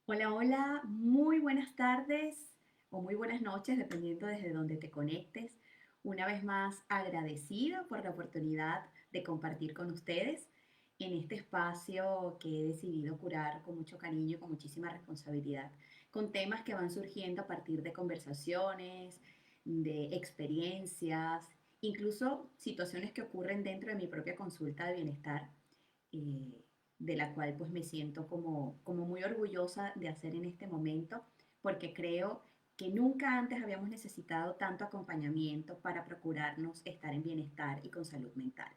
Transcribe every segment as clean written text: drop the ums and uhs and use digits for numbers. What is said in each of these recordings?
Hola, hola, muy buenas tardes o muy buenas noches, dependiendo desde donde te conectes. Una vez más, agradecida por la oportunidad de compartir con ustedes en este espacio que he decidido curar con mucho cariño y con muchísima responsabilidad, con temas que van surgiendo a partir de conversaciones, de experiencias, incluso situaciones que ocurren dentro de mi propia consulta de bienestar. eh, de la cual pues me siento como muy orgullosa de hacer en este momento, porque creo que nunca antes habíamos necesitado tanto acompañamiento para procurarnos estar en bienestar y con salud mental.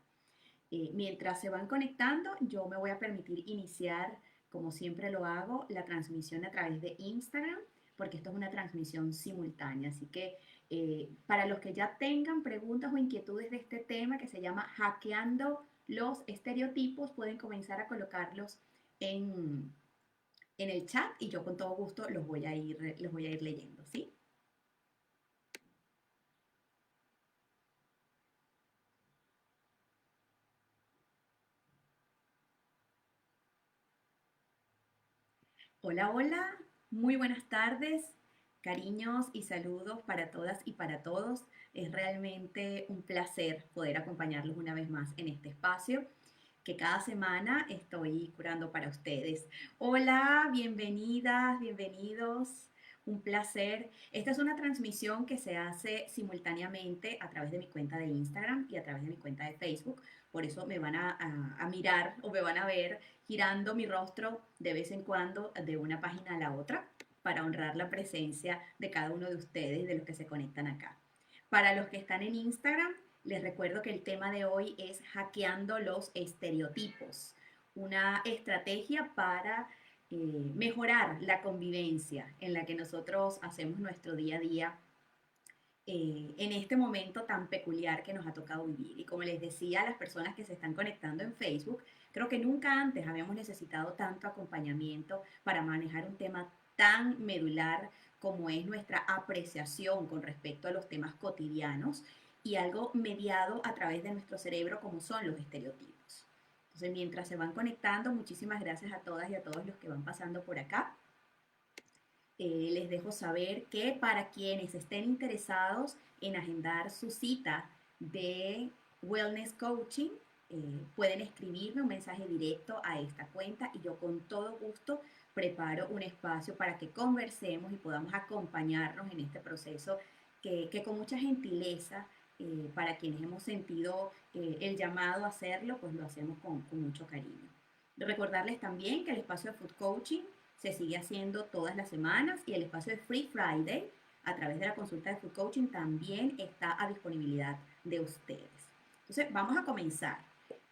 Mientras se van conectando, yo me voy a permitir iniciar, como siempre lo hago, la transmisión a través de Instagram, porque esto es una transmisión simultánea. Así que para los que ya tengan preguntas o inquietudes de este tema que se llama Hackeando los estereotipos, pueden comenzar a colocarlos en, en el chat y yo con todo gusto los voy a ir leyendo, ¿sí? Hola, hola, muy buenas tardes, cariños y saludos para todas y para todos. Es realmente un placer poder acompañarlos una vez más en este espacio que cada semana estoy curando para ustedes. Hola, bienvenidas, bienvenidos. Un placer. Esta es una transmisión que se hace simultáneamente a través de mi cuenta de Instagram y a través de mi cuenta de Facebook. Por eso me van a mirar o me van a ver girando mi rostro de vez en cuando de una página a la otra para honrar la presencia de cada uno de ustedes, de los que se conectan acá. Para los que están en Instagram, les recuerdo que el tema de hoy es hackeando los estereotipos, una estrategia para mejorar la convivencia en la que nosotros hacemos nuestro día a día en este momento tan peculiar que nos ha tocado vivir. Y como les decía a las personas que se están conectando en Facebook, creo que nunca antes habíamos necesitado tanto acompañamiento para manejar un tema tan medular como es nuestra apreciación con respecto a los temas cotidianos y algo mediado a través de nuestro cerebro como son los estereotipos. Entonces, mientras se van conectando, muchísimas gracias a todas y a todos los que van pasando por acá. Les dejo saber que para quienes estén interesados en agendar su cita de Wellness Coaching, pueden escribirme un mensaje directo a esta cuenta y yo con todo gusto preparo un espacio para que conversemos y podamos acompañarnos en este proceso que con mucha gentileza, para quienes hemos sentido el llamado a hacerlo, pues lo hacemos con mucho cariño. Recordarles también que el espacio de Food Coaching se sigue haciendo todas las semanas y el espacio de Free Friday a través de la consulta de Food Coaching también está a disponibilidad de ustedes. Entonces, vamos a comenzar.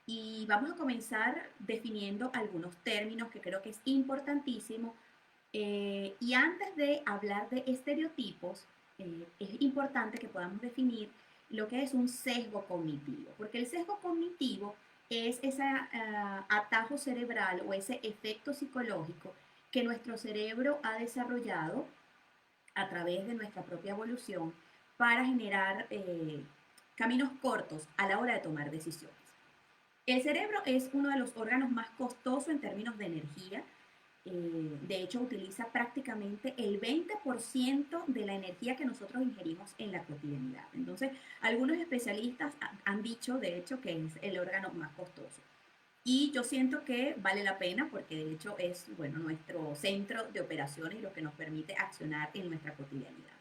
Y vamos a comenzar definiendo algunos términos que creo que es importantísimo. Y antes de hablar de estereotipos, es importante que podamos definir lo que es un sesgo cognitivo, porque el sesgo cognitivo es ese atajo cerebral o ese efecto psicológico que nuestro cerebro ha desarrollado a través de nuestra propia evolución para generar caminos cortos a la hora de tomar decisiones. El cerebro es uno de los órganos más costosos en términos de energía. De hecho, utiliza prácticamente el 20% de la energía que nosotros ingerimos en la cotidianidad. Entonces, algunos especialistas han dicho, de hecho, que es el órgano más costoso. Y yo siento que vale la pena porque de hecho es, bueno, nuestro centro de operaciones y lo que nos permite accionar en nuestra cotidianidad.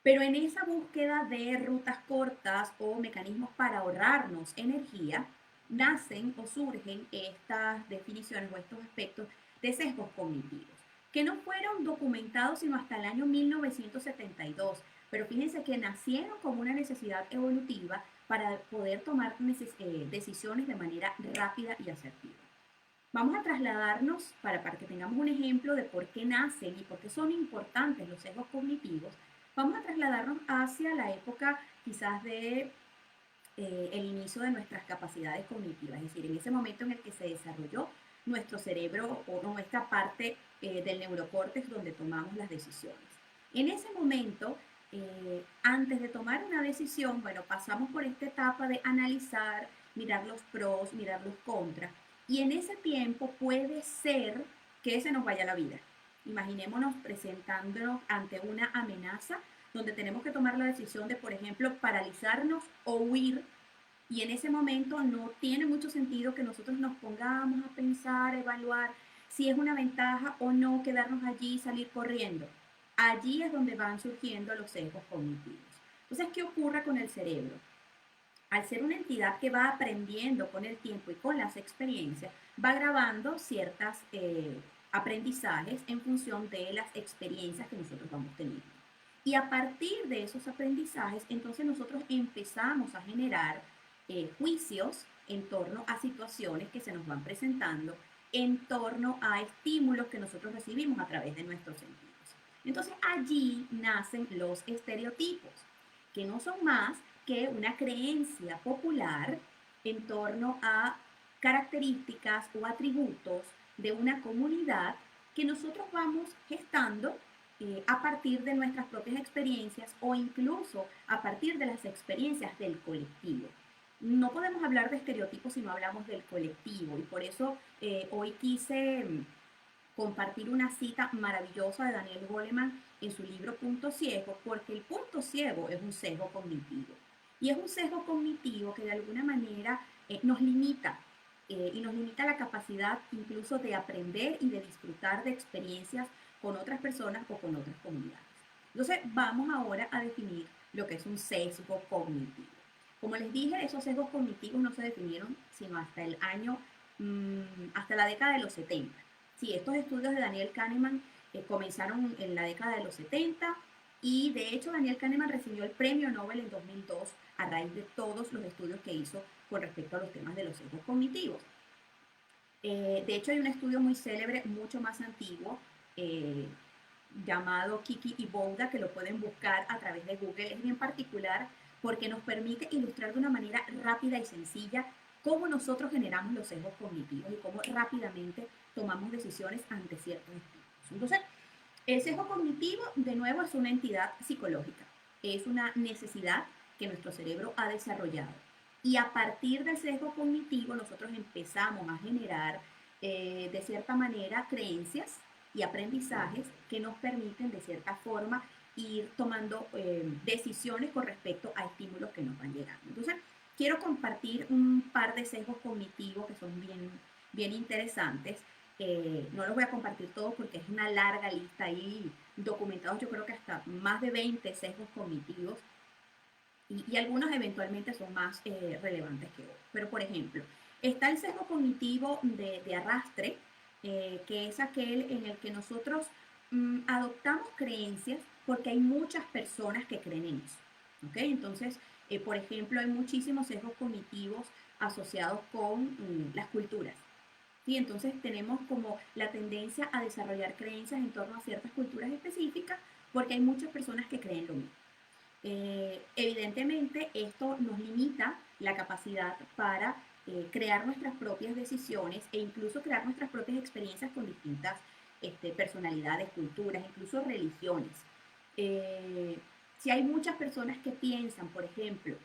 Pero en esa búsqueda de rutas cortas o mecanismos para ahorrarnos energía, nacen o surgen estas definiciones o estos aspectos de sesgos cognitivos, que no fueron documentados sino hasta el año 1972, pero fíjense que nacieron como una necesidad evolutiva para poder tomar decisiones de manera rápida y asertiva. Vamos a trasladarnos para que tengamos un ejemplo de por qué nacen y por qué son importantes los sesgos cognitivos. Vamos a trasladarnos hacia la época quizás de el inicio de nuestras capacidades cognitivas, es decir, en ese momento en el que se desarrolló nuestro cerebro o nuestra parte del neurocórtex donde tomamos las decisiones. En ese momento, antes de tomar una decisión, bueno, pasamos por esta etapa de analizar, mirar los pros, mirar los contras, y en ese tiempo puede ser que se nos vaya la vida. Imaginémonos presentándonos ante una amenaza donde tenemos que tomar la decisión de, por ejemplo, paralizarnos o huir, y en ese momento no tiene mucho sentido que nosotros nos pongamos a pensar, a evaluar si es una ventaja o no quedarnos allí y salir corriendo. Allí es donde van surgiendo los sesgos cognitivos. Entonces, ¿qué ocurre con el cerebro? Al ser una entidad que va aprendiendo con el tiempo y con las experiencias, va grabando ciertos aprendizajes en función de las experiencias que nosotros vamos teniendo. Y a partir de esos aprendizajes, entonces nosotros empezamos a generar juicios en torno a situaciones que se nos van presentando, en torno a estímulos que nosotros recibimos a través de nuestros sentidos. Entonces allí nacen los estereotipos, que no son más que una creencia popular en torno a características o atributos de una comunidad que nosotros vamos gestando a partir de nuestras propias experiencias o incluso a partir de las experiencias del colectivo. No podemos hablar de estereotipos si no hablamos del colectivo, y por eso hoy quise compartir una cita maravillosa de Daniel Goleman en su libro Punto Ciego, porque el punto ciego es un sesgo cognitivo. Y es un sesgo cognitivo que de alguna manera nos limita, y nos limita la capacidad incluso de aprender y de disfrutar de experiencias con otras personas o con otras comunidades. Entonces vamos ahora a definir lo que es un sesgo cognitivo. Como les dije, esos sesgos cognitivos no se definieron sino hasta el año, hasta la década de los 70. Sí, estos estudios de Daniel Kahneman comenzaron en la década de los 70, y de hecho Daniel Kahneman recibió el premio Nobel en 2002 a raíz de todos los estudios que hizo con respecto a los temas de los sesgos cognitivos. De hecho hay un estudio muy célebre, mucho más antiguo, eh, llamado Kiki y Bouda, que lo pueden buscar a través de Google. Es bien particular porque nos permite ilustrar de una manera rápida y sencilla cómo nosotros generamos los sesgos cognitivos y cómo rápidamente tomamos decisiones ante ciertos estímulos. Entonces, el sesgo cognitivo, de nuevo, es una entidad psicológica, es una necesidad que nuestro cerebro ha desarrollado. Y a partir del sesgo cognitivo nosotros empezamos a generar, de cierta manera, creencias y aprendizajes que nos permiten, de cierta forma, ir tomando decisiones con respecto a estímulos que nos van llegando. Entonces, quiero compartir un par de sesgos cognitivos que son bien, bien interesantes. No los voy a compartir todos porque es una larga lista ahí, documentados yo creo que hasta más de 20 sesgos cognitivos, y algunos eventualmente son más relevantes que otros. Pero, por ejemplo, está el sesgo cognitivo de arrastre, que es aquel en el que nosotros adoptamos creencias porque hay muchas personas que creen en eso. ¿Okay? Entonces, por ejemplo, hay muchísimos sesgos cognitivos asociados con las culturas. ¿Sí? Entonces tenemos como la tendencia a desarrollar creencias en torno a ciertas culturas específicas porque hay muchas personas que creen lo mismo. Evidentemente, esto nos limita la capacidad para crear nuestras propias decisiones e incluso crear nuestras propias experiencias con distintas personalidades, culturas, incluso religiones. Si hay muchas personas que piensan, por ejemplo,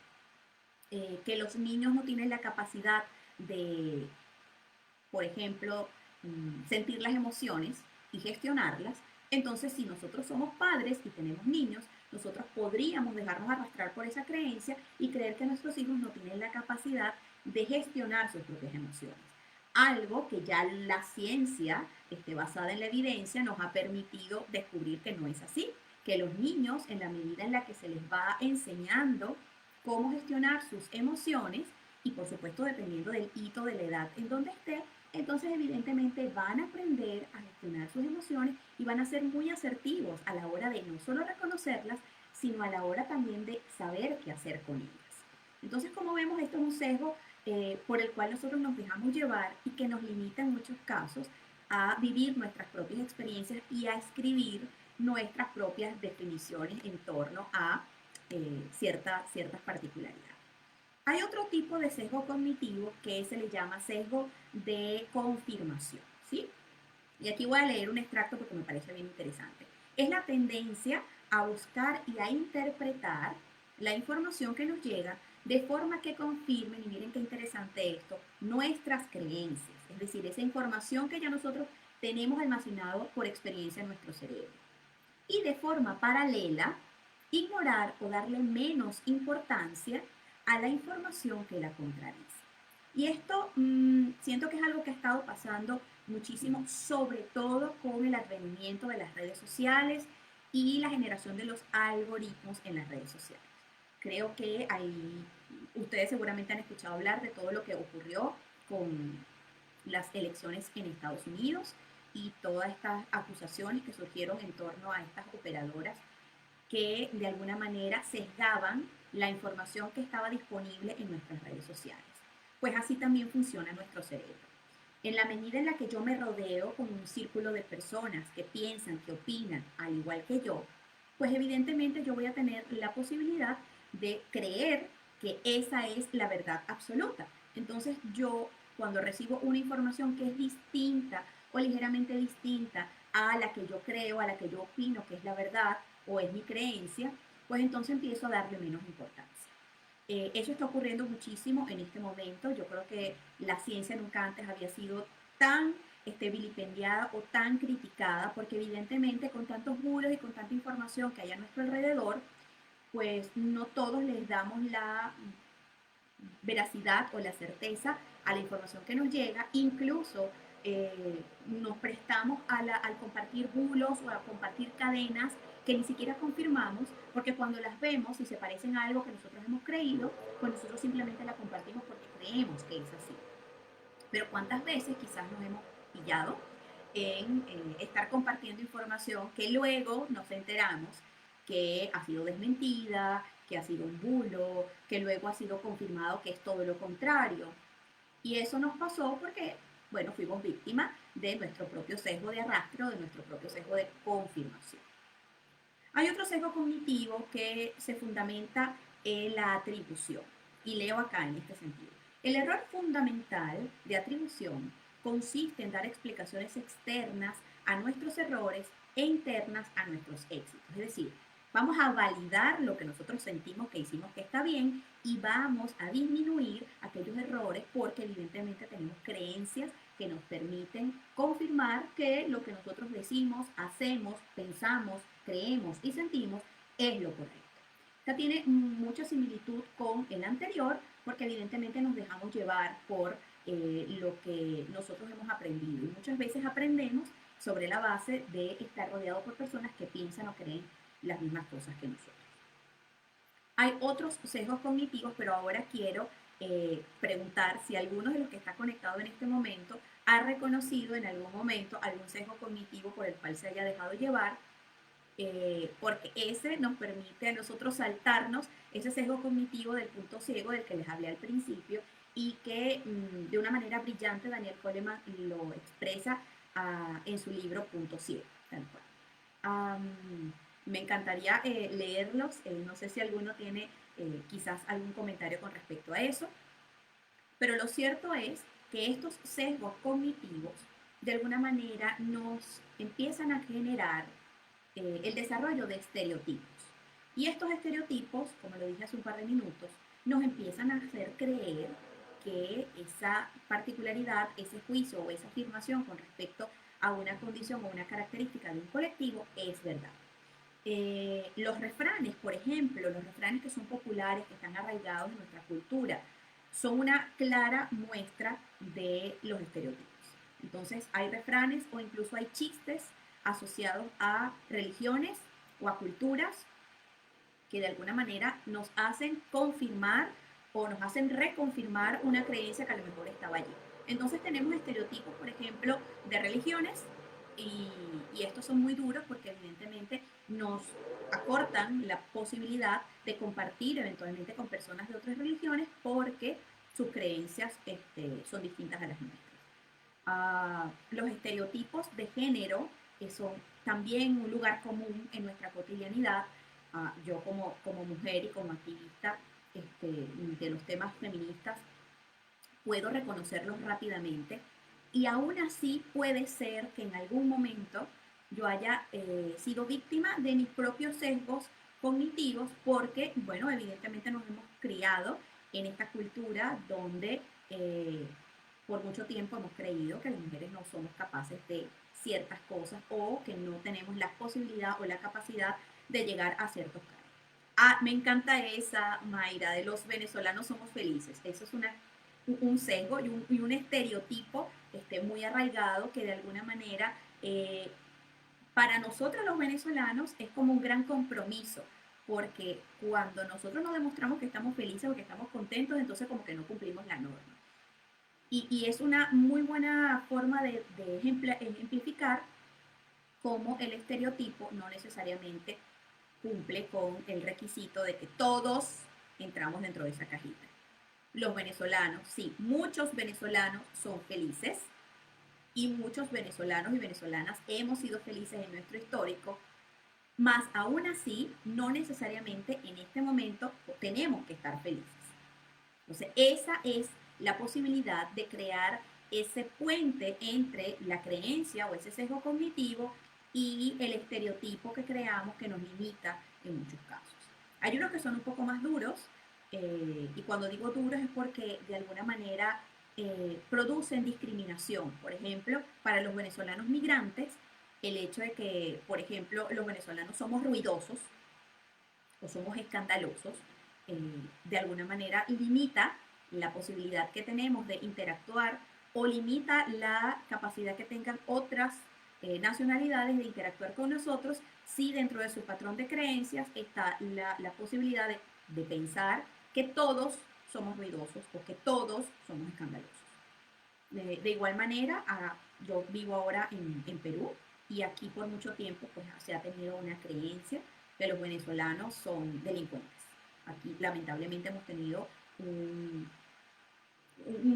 que los niños no tienen la capacidad de, por ejemplo, sentir las emociones y gestionarlas, entonces si nosotros somos padres y tenemos niños, nosotros podríamos dejarnos arrastrar por esa creencia y creer que nuestros hijos no tienen la capacidad de gestionar sus propias emociones. Algo que ya la ciencia, basada en la evidencia, nos ha permitido descubrir que no es así, que los niños, en la medida en la que se les va enseñando cómo gestionar sus emociones, y por supuesto dependiendo del hito de la edad en donde esté, entonces evidentemente van a aprender a gestionar sus emociones y van a ser muy asertivos a la hora de no solo reconocerlas, sino a la hora también de saber qué hacer con ellas. Entonces, como vemos, esto es un sesgo por el cual nosotros nos dejamos llevar y que nos limita en muchos casos a vivir nuestras propias experiencias y a escribir nuestras propias definiciones en torno a ciertas particularidades. Hay otro tipo de sesgo cognitivo que se le llama sesgo de confirmación, ¿sí? Y aquí voy a leer un extracto porque me parece bien interesante. Es la tendencia a buscar y a interpretar la información que nos llega de forma que confirmen, y miren qué interesante esto, nuestras creencias. Es decir, esa información que ya nosotros tenemos almacenado por experiencia en nuestro cerebro. Y de forma paralela, ignorar o darle menos importancia a la información que la contradice. Y esto siento que es algo que ha estado pasando muchísimo, sobre todo con el advenimiento de las redes sociales y la generación de los algoritmos en las redes sociales. Creo que ustedes seguramente han escuchado hablar de todo lo que ocurrió con las elecciones en Estados Unidos y todas estas acusaciones que surgieron en torno a estas operadoras que de alguna manera sesgaban la información que estaba disponible en nuestras redes sociales. Pues así también funciona nuestro cerebro. En la medida en la que yo me rodeo con un círculo de personas que piensan, que opinan al igual que yo, pues evidentemente yo voy a tener la posibilidad de creer que esa es la verdad absoluta. Entonces yo, cuando recibo una información que es distinta o ligeramente distinta a la que yo creo, a la que yo opino que es la verdad o es mi creencia, pues entonces empiezo a darle menos importancia. Eso está ocurriendo muchísimo en este momento. Yo creo que la ciencia nunca antes había sido tan vilipendiada o tan criticada, porque evidentemente con tantos bulos y con tanta información que hay a nuestro alrededor, pues no todos les damos la veracidad o la certeza a la información que nos llega, incluso nos prestamos al compartir bulos o a compartir cadenas que ni siquiera confirmamos, porque cuando las vemos y se parecen a algo que nosotros hemos creído, pues nosotros simplemente la compartimos porque creemos que es así. Pero ¿cuántas veces quizás nos hemos pillado en estar compartiendo información que luego nos enteramos que ha sido desmentida, que ha sido un bulo, que luego ha sido confirmado que es todo lo contrario? Y eso nos pasó porque, bueno, fuimos víctimas de nuestro propio sesgo de arrastre o de nuestro propio sesgo de confirmación. Hay otro sesgo cognitivo que se fundamenta en la atribución. Y leo acá en este sentido. El error fundamental de atribución consiste en dar explicaciones externas a nuestros errores e internas a nuestros éxitos. Es decir, vamos a validar lo que nosotros sentimos que hicimos que está bien y vamos a disminuir aquellos errores porque evidentemente tenemos creencias que nos permiten confirmar que lo que nosotros decimos, hacemos, pensamos, creemos y sentimos es lo correcto. Esta tiene mucha similitud con el anterior porque evidentemente nos dejamos llevar por lo que nosotros hemos aprendido y muchas veces aprendemos sobre la base de estar rodeado por personas que piensan o creen las mismas cosas que nosotros. Hay otros sesgos cognitivos, pero ahora quiero preguntar si alguno de los que está conectado en este momento ha reconocido en algún momento algún sesgo cognitivo por el cual se haya dejado llevar, porque ese nos permite a nosotros saltarnos ese sesgo cognitivo del punto ciego del que les hablé al principio y que de una manera brillante Daniel Coleman lo expresa en su libro Punto Ciego, tal cual. Me encantaría leerlos, no sé si alguno tiene quizás algún comentario con respecto a eso, pero lo cierto es que estos sesgos cognitivos de alguna manera nos empiezan a generar el desarrollo de estereotipos. Y estos estereotipos, como lo dije hace un par de minutos, nos empiezan a hacer creer que esa particularidad, ese juicio o esa afirmación con respecto a una condición o una característica de un colectivo es verdad. Los refranes, por ejemplo, los refranes que son populares, que están arraigados en nuestra cultura, son una clara muestra de los estereotipos. Entonces, hay refranes o incluso hay chistes asociados a religiones o a culturas que de alguna manera nos hacen confirmar o nos hacen reconfirmar una creencia que a lo mejor estaba allí. Entonces tenemos estereotipos, por ejemplo, de religiones y estos son muy duros porque evidentemente nos acortan la posibilidad de compartir eventualmente con personas de otras religiones porque sus creencias son distintas a las nuestras. Los estereotipos de género, que son también un lugar común en nuestra cotidianidad. Yo como mujer y como activista de los temas feministas, puedo reconocerlos rápidamente y aún así puede ser que en algún momento yo haya sido víctima de mis propios sesgos cognitivos porque, bueno, evidentemente nos hemos criado en esta cultura donde por mucho tiempo hemos creído que las mujeres no somos capaces de ciertas cosas o que no tenemos la posibilidad o la capacidad de llegar a ciertos cargos. Ah, me encanta esa, Mayra, de los venezolanos somos felices. Eso es un sesgo y un estereotipo muy arraigado que de alguna manera para nosotros los venezolanos es como un gran compromiso, porque cuando nosotros nos demostramos que estamos felices o que estamos contentos, entonces como que no cumplimos la norma. Y es una muy buena forma de ejemplificar cómo el estereotipo no necesariamente cumple con el requisito de que todos entramos dentro de esa cajita. Los venezolanos, sí, muchos venezolanos son felices y muchos venezolanos y venezolanas hemos sido felices en nuestro histórico, más aún así, no necesariamente en este momento tenemos que estar felices. Entonces, esa es la posibilidad de crear ese puente entre la creencia o ese sesgo cognitivo y el estereotipo que creamos que nos limita en muchos casos. Hay unos que son un poco más duros, y cuando digo duros es porque de alguna manera producen discriminación. Por ejemplo, para los venezolanos migrantes, el hecho de que, por ejemplo, los venezolanos somos ruidosos o somos escandalosos, de alguna manera limita la posibilidad que tenemos de interactuar o limita la capacidad que tengan otras nacionalidades de interactuar con nosotros si dentro de su patrón de creencias está la posibilidad de pensar que todos somos ruidosos o que todos somos escandalosos. De igual manera, yo vivo ahora en Perú y aquí por mucho tiempo pues, se ha tenido una creencia que los venezolanos son delincuentes. Aquí lamentablemente hemos tenido un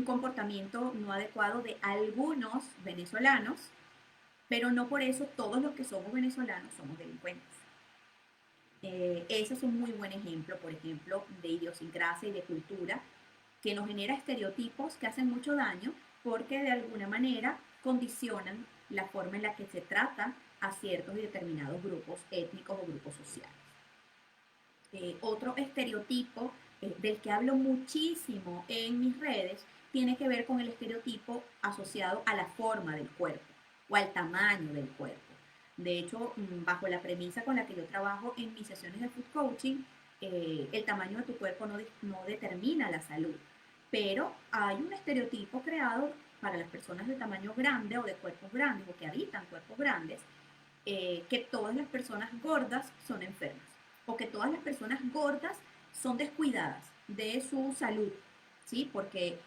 comportamiento no adecuado de algunos venezolanos, pero no por eso todos los que somos venezolanos somos delincuentes. Ese es un muy buen ejemplo, por ejemplo, de idiosincrasia y de cultura que nos genera estereotipos que hacen mucho daño porque de alguna manera condicionan la forma en la que se trata a ciertos y determinados grupos étnicos o grupos sociales. Otro estereotipo del que hablo muchísimo en mis redes tiene que ver con el estereotipo asociado a la forma del cuerpo o al tamaño del cuerpo. De hecho, bajo la premisa con la que yo trabajo en mis sesiones de food coaching, el tamaño de tu cuerpo no determina la salud, pero hay un estereotipo creado para las personas de tamaño grande o de cuerpos grandes o que habitan cuerpos grandes, que todas las personas gordas son enfermas o que todas las personas gordas son descuidadas de su salud, ¿sí? Porque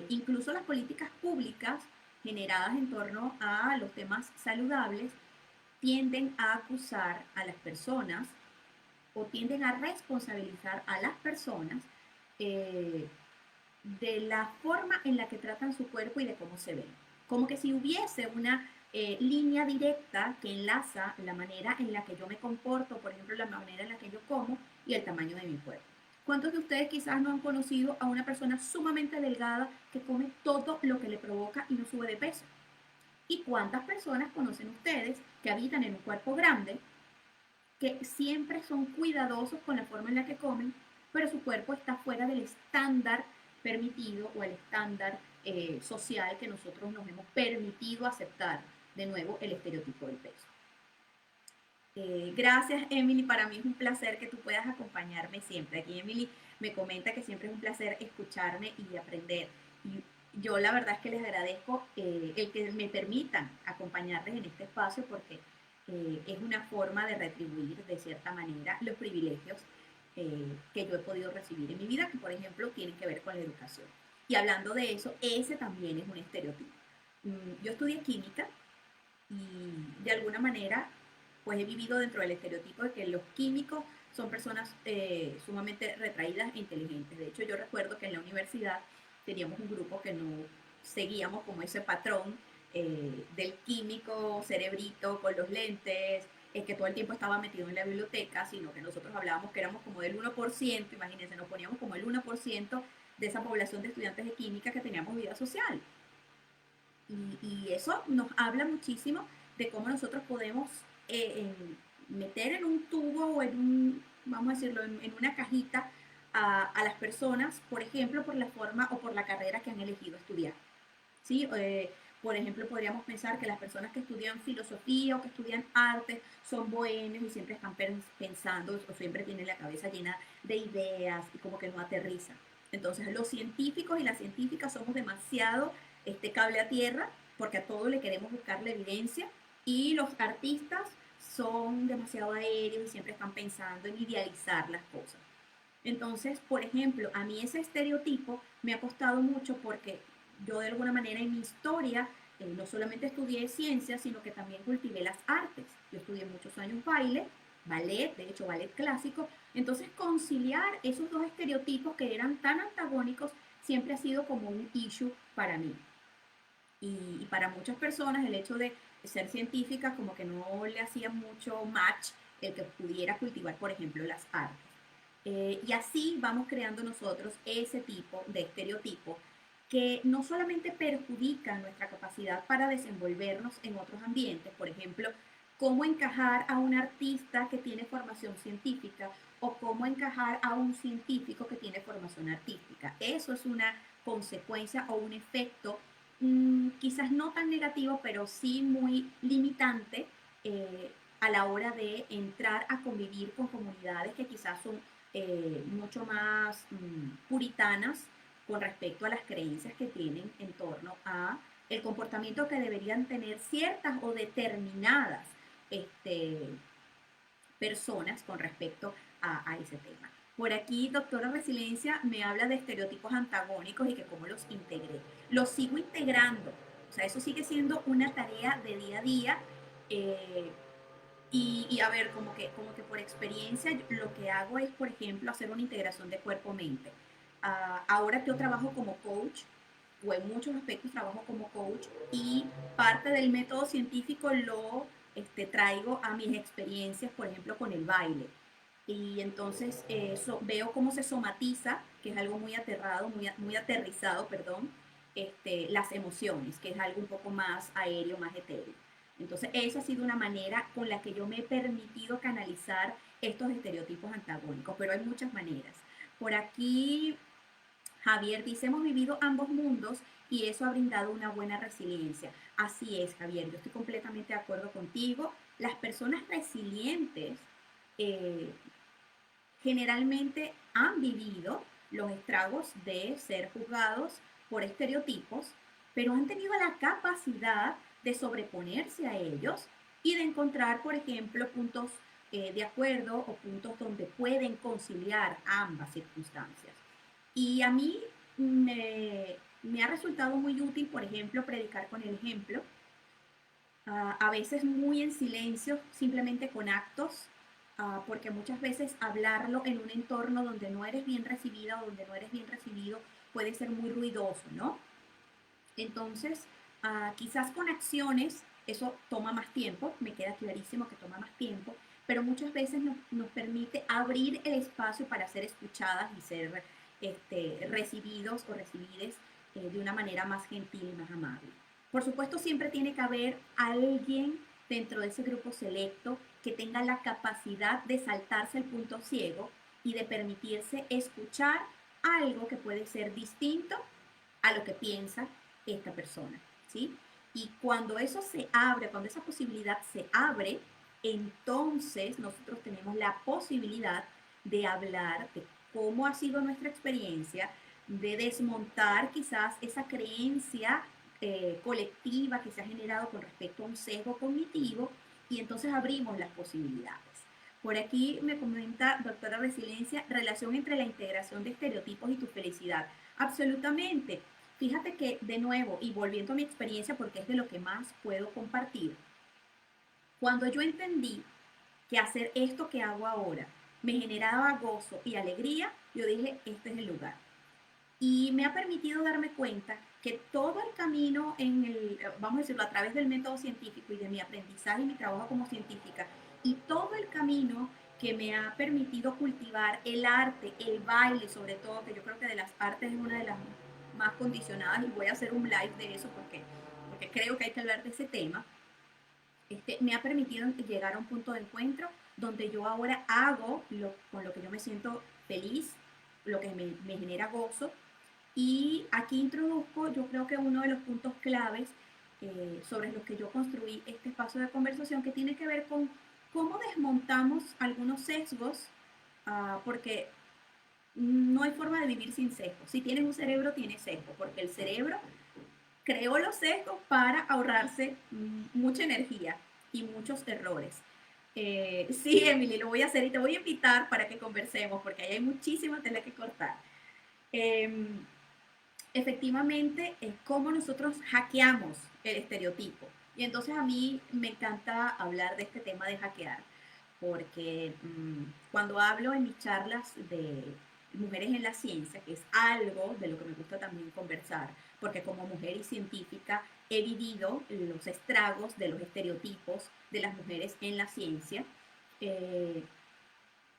incluso las políticas públicas generadas en torno a los temas saludables tienden a acusar a las personas o tienden a responsabilizar a las personas eh, de la forma en la que tratan su cuerpo y de cómo se ven. Como que si hubiese una línea directa que enlaza la manera en la que yo me comporto, por ejemplo, la manera en la que yo como y el tamaño de mi cuerpo. ¿Cuántos de ustedes quizás no han conocido a una persona sumamente delgada que come todo lo que le provoca y no sube de peso? ¿Y cuántas personas conocen ustedes que habitan en un cuerpo grande, que siempre son cuidadosos con la forma en la que comen, pero su cuerpo está fuera del estándar permitido o el estándar social que nosotros nos hemos permitido aceptar? De nuevo, el estereotipo del peso. Gracias, Emily. Para mí es un placer que tú puedas acompañarme siempre. Aquí Emily me comenta que siempre es un placer escucharme y aprender. Y yo la verdad es que les agradezco el que me permitan acompañarles en este espacio porque es una forma de retribuir de cierta manera los privilegios que yo he podido recibir en mi vida, que por ejemplo tienen que ver con la educación. Y hablando de eso, ese también es un estereotipo. Yo estudié química y de alguna manera pues he vivido dentro del estereotipo de que los químicos son personas sumamente retraídas e inteligentes. De hecho, yo recuerdo que en la universidad teníamos un grupo que no seguíamos como ese patrón del químico cerebrito con los lentes, que todo el tiempo estaba metido en la biblioteca, sino que nosotros hablábamos que éramos como del 1%, imagínense, nos poníamos como el 1% de esa población de estudiantes de química que teníamos vida social. Y eso nos habla muchísimo de cómo nosotros podemos meter en un tubo o en un, vamos a decirlo, en una cajita a las personas, por ejemplo, por la forma o por la carrera que han elegido estudiar. ¿Sí? Por ejemplo, podríamos pensar que las personas que estudian filosofía o que estudian arte son bohemios y siempre están pensando o siempre tienen la cabeza llena de ideas y como que no aterrizan. Entonces, los científicos y las científicas somos demasiado cable a tierra porque a todo le queremos buscar la evidencia y los artistas son demasiado aéreos y siempre están pensando en idealizar las cosas. Entonces, por ejemplo, a mí ese estereotipo me ha costado mucho porque yo de alguna manera en mi historia no solamente estudié ciencias, sino que también cultivé las artes. Yo estudié muchos años baile, ballet, de hecho ballet clásico. Entonces, conciliar esos dos estereotipos que eran tan antagónicos siempre ha sido como un issue para mí. Y para muchas personas el hecho de ser científica como que no le hacía mucho match el que pudiera cultivar, por ejemplo, las artes. Y así vamos creando nosotros ese tipo de estereotipo que no solamente perjudica nuestra capacidad para desenvolvernos en otros ambientes, por ejemplo, cómo encajar a un artista que tiene formación científica o cómo encajar a un científico que tiene formación artística. Eso es una consecuencia o un efecto quizás no tan negativo, pero sí muy limitante a la hora de entrar a convivir con comunidades que quizás son mucho más puritanas con respecto a las creencias que tienen en torno a el comportamiento que deberían tener ciertas o determinadas este, personas con respecto a ese tema. Por aquí, doctora Resiliencia me habla de estereotipos antagónicos y que cómo los integré. Los sigo integrando, o sea, eso sigue siendo una tarea de día a día. eh, y a ver, como que por experiencia lo que hago es, por ejemplo, hacer una integración de cuerpo-mente. Ahora yo trabajo como coach, o en muchos aspectos trabajo como coach, y parte del método científico lo traigo a mis experiencias, por ejemplo, con el baile. Y entonces veo cómo se somatiza, que es algo muy aterrado, muy aterrizado, perdón, las emociones, que es algo un poco más aéreo, más etéreo. Entonces, esa ha sido una manera con la que yo me he permitido canalizar estos estereotipos antagónicos, pero hay muchas maneras. Por aquí, Javier dice, hemos vivido ambos mundos y eso ha brindado una buena resiliencia. Así es, Javier, yo estoy completamente de acuerdo contigo. Las personas resilientes eh, generalmente han vivido los estragos de ser juzgados por estereotipos, pero han tenido la capacidad de sobreponerse a ellos y de encontrar, por ejemplo, puntos de acuerdo o puntos donde pueden conciliar ambas circunstancias. Y a mí me ha resultado muy útil, por ejemplo, predicar con el ejemplo, a veces muy en silencio, simplemente con actos, porque muchas veces hablarlo en un entorno donde no eres bien recibida o donde no eres bien recibido puede ser muy ruidoso, ¿no? Entonces, quizás con acciones eso toma más tiempo, me queda clarísimo que toma más tiempo, pero muchas veces nos permite abrir el espacio para ser escuchadas y ser recibidos o recibides de una manera más gentil y más amable. Por supuesto, siempre tiene que haber alguien dentro de ese grupo selecto que tenga la capacidad de saltarse el punto ciego y de permitirse escuchar algo que puede ser distinto a lo que piensa esta persona, ¿sí? Y cuando eso se abre, cuando esa posibilidad se abre, entonces nosotros tenemos la posibilidad de hablar de cómo ha sido nuestra experiencia, de desmontar quizás esa creencia colectiva que se ha generado con respecto a un sesgo cognitivo y entonces abrimos las posibilidades. Por aquí me comenta, doctora Resiliencia, relación entre la integración de estereotipos y tu felicidad. Absolutamente. Fíjate que, de nuevo, y volviendo a mi experiencia, porque es de lo que más puedo compartir, cuando yo entendí que hacer esto que hago ahora me generaba gozo y alegría, yo dije, este es el lugar. Y me ha permitido darme cuenta que todo el camino vamos a decirlo, a través del método científico y de mi aprendizaje y mi trabajo como científica, y todo el camino que me ha permitido cultivar el arte, el baile, sobre todo, que yo creo que de las artes es una de las más condicionadas, y voy a hacer un live de eso porque creo que hay que hablar de ese tema, me ha permitido llegar a un punto de encuentro donde yo ahora hago con lo que yo me siento feliz, lo que me genera gozo, y aquí introduzco, yo creo que uno de los puntos claves sobre los que yo construí este espacio de conversación que tiene que ver con cómo desmontamos algunos sesgos, porque no hay forma de vivir sin sesgos. Si tienes un cerebro, tienes sesgo, porque el cerebro creó los sesgos para ahorrarse mucha energía y muchos errores. Sí, Emily, lo voy a hacer y te voy a invitar para que conversemos, porque ahí hay muchísima tela que cortar. Eh, Efectivamente, es cómo nosotros hackeamos el estereotipo. Y entonces a mí me encanta hablar de este tema de hackear, porque cuando hablo en mis charlas de mujeres en la ciencia, que es algo de lo que me gusta también conversar, porque como mujer y científica he vivido los estragos de los estereotipos de las mujeres en la ciencia, eh,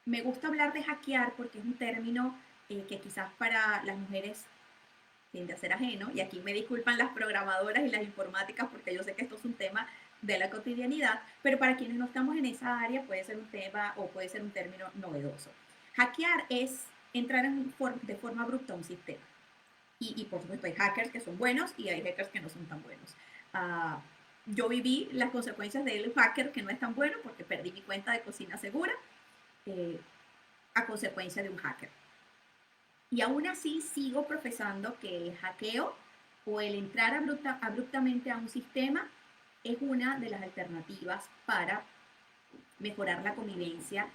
me gusta hablar de hackear porque es un término que quizás para las mujeres tiende a ser ajeno, y aquí me disculpan las programadoras y las informáticas porque yo sé que esto es un tema de la cotidianidad, pero para quienes no estamos en esa área puede ser un tema o puede ser un término novedoso. Hackear es entrar de forma abrupta a un sistema. Y por supuesto hay hackers que son buenos y hay hackers que no son tan buenos. Uh, yo viví las consecuencias del hacker que no es tan bueno porque perdí mi cuenta de cocina segura eh, a consecuencia de un hacker. Y aún así sigo profesando que el hackeo o el entrar abruptamente a un sistema es una de las alternativas para mejorar la convivencia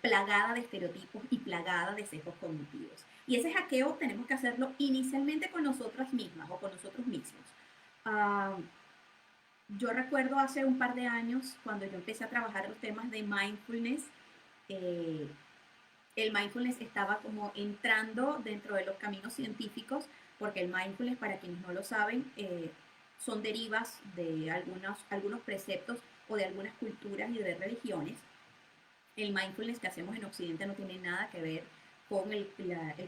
plagada de estereotipos y plagada de sesgos cognitivos. Y ese hackeo tenemos que hacerlo inicialmente con nosotras mismas o con nosotros mismos. Uh, yo recuerdo hace un par de años cuando yo empecé a trabajar los temas de mindfulness, eh, el mindfulness estaba como entrando dentro de los caminos científicos, porque el mindfulness, para quienes no lo saben, son derivas de algunos preceptos o de algunas culturas y de religiones. El mindfulness que hacemos en Occidente no tiene nada que ver con el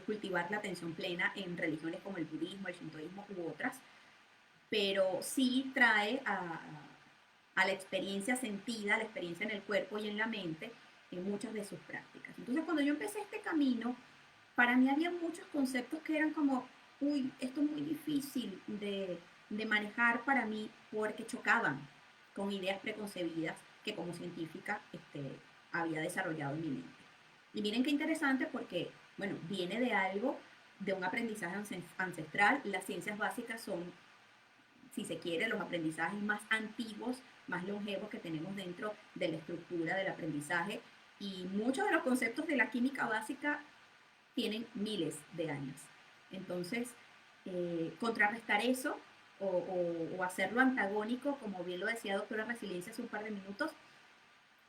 cultivar la atención plena en religiones como el budismo, el shintoísmo u otras, pero sí trae a la experiencia sentida, a la experiencia en el cuerpo y en la mente, en muchas de sus prácticas. Entonces, cuando yo empecé este camino, para mí había muchos conceptos que eran como, uy, esto es muy difícil de manejar para mí porque chocaban con ideas preconcebidas que como científica había desarrollado en mi mente. Y miren qué interesante porque, bueno, viene de algo, de un aprendizaje ancestral. Las ciencias básicas son, si se quiere, los aprendizajes más antiguos, más longevos que tenemos dentro de la estructura del aprendizaje. Y muchos de los conceptos de la química básica tienen miles de años. Entonces, contrarrestar eso o hacerlo antagónico, como bien lo decía doctora Resiliencia hace un par de minutos,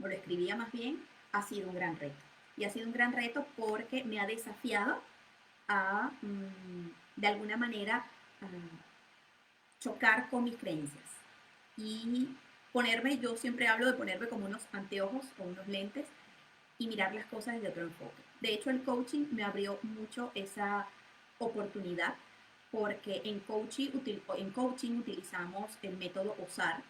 o lo escribía más bien, ha sido un gran reto. Y ha sido un gran reto porque me ha desafiado a, de alguna manera, chocar con mis creencias y ponerme, yo siempre hablo de ponerme como unos anteojos o unos lentes y mirar las cosas desde otro enfoque. De hecho, el coaching me abrió mucho esa oportunidad porque en coaching utilizamos el método OSAR,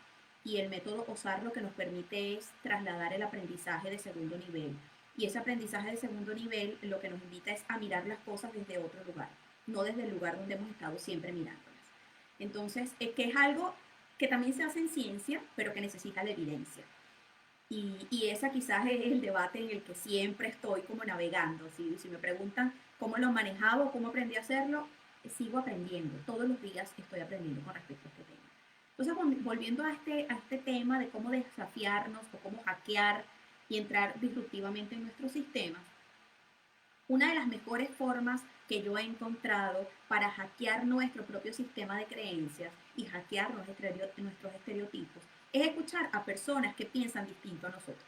y el método OSAR lo que nos permite es trasladar el aprendizaje de segundo nivel. Y ese aprendizaje de segundo nivel lo que nos invita es a mirar las cosas desde otro lugar, no desde el lugar donde hemos estado siempre mirándolas. Entonces, es que es algo que también se hace en ciencia, pero que necesita la evidencia. Y esa quizás es el debate en el que siempre estoy como navegando. Si me preguntan cómo lo manejaba o cómo aprendí a hacerlo, sigo aprendiendo. Todos los días estoy aprendiendo con respecto a este tema. Entonces, volviendo a este tema de cómo desafiarnos o cómo hackear y entrar disruptivamente en nuestros sistemas, una de las mejores formas que yo he encontrado para hackear nuestro propio sistema de creencias y hackear nuestros estereotipos es escuchar a personas que piensan distinto a nosotros.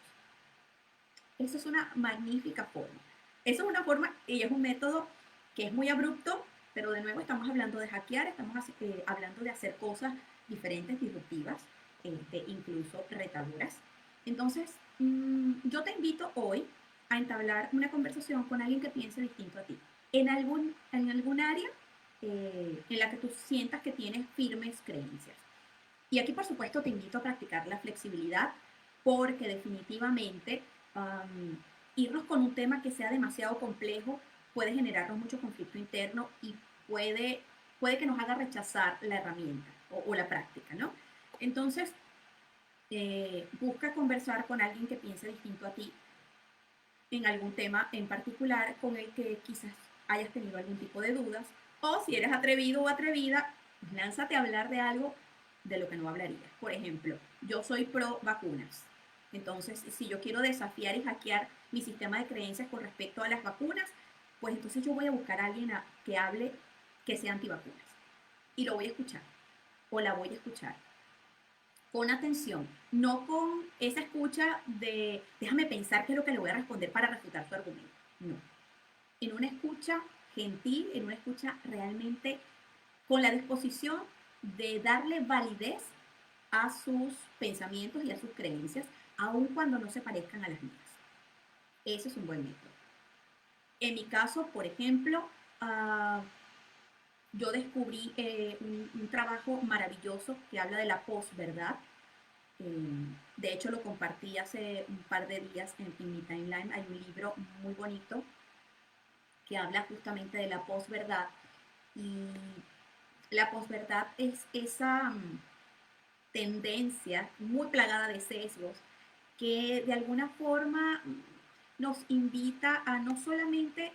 Eso es una magnífica forma. Eso es una forma y es un método que es muy abrupto, pero de nuevo estamos hablando de hackear, estamos hablando de hacer cosas diferentes, disruptivas, incluso retadoras. Entonces, yo te invito hoy a entablar una conversación con alguien que piense distinto a ti, en algún área en la que tú sientas que tienes firmes creencias. Y aquí, por supuesto, te invito a practicar la flexibilidad porque definitivamente irnos con un tema que sea demasiado complejo puede generarnos mucho conflicto interno y puede que nos haga rechazar la herramienta o la práctica, ¿no? Entonces, busca conversar con alguien que piense distinto a ti en algún tema en particular con el que quizás hayas tenido algún tipo de dudas, o si eres atrevido o atrevida, pues lánzate a hablar de algo de lo que no hablarías. Por ejemplo, yo soy pro vacunas. Entonces, si yo quiero desafiar y hackear mi sistema de creencias con respecto a las vacunas, pues entonces yo voy a buscar a alguien que hable que sea antivacunas. Y lo voy a escuchar, o la voy a escuchar con atención, no con esa escucha de déjame pensar qué es lo que le voy a responder para refutar su argumento. No. En una escucha gentil, en una escucha realmente con la disposición de darle validez a sus pensamientos y a sus creencias, aun cuando no se parezcan a las mías. Ese es un buen método. En mi caso, por ejemplo, yo descubrí un trabajo maravilloso que habla de la posverdad. De hecho, lo compartí hace un par de días en mi timeline. Hay un libro muy bonito que habla justamente de la posverdad. Y la posverdad es esa tendencia muy plagada de sesgos que de alguna forma nos invita a no solamente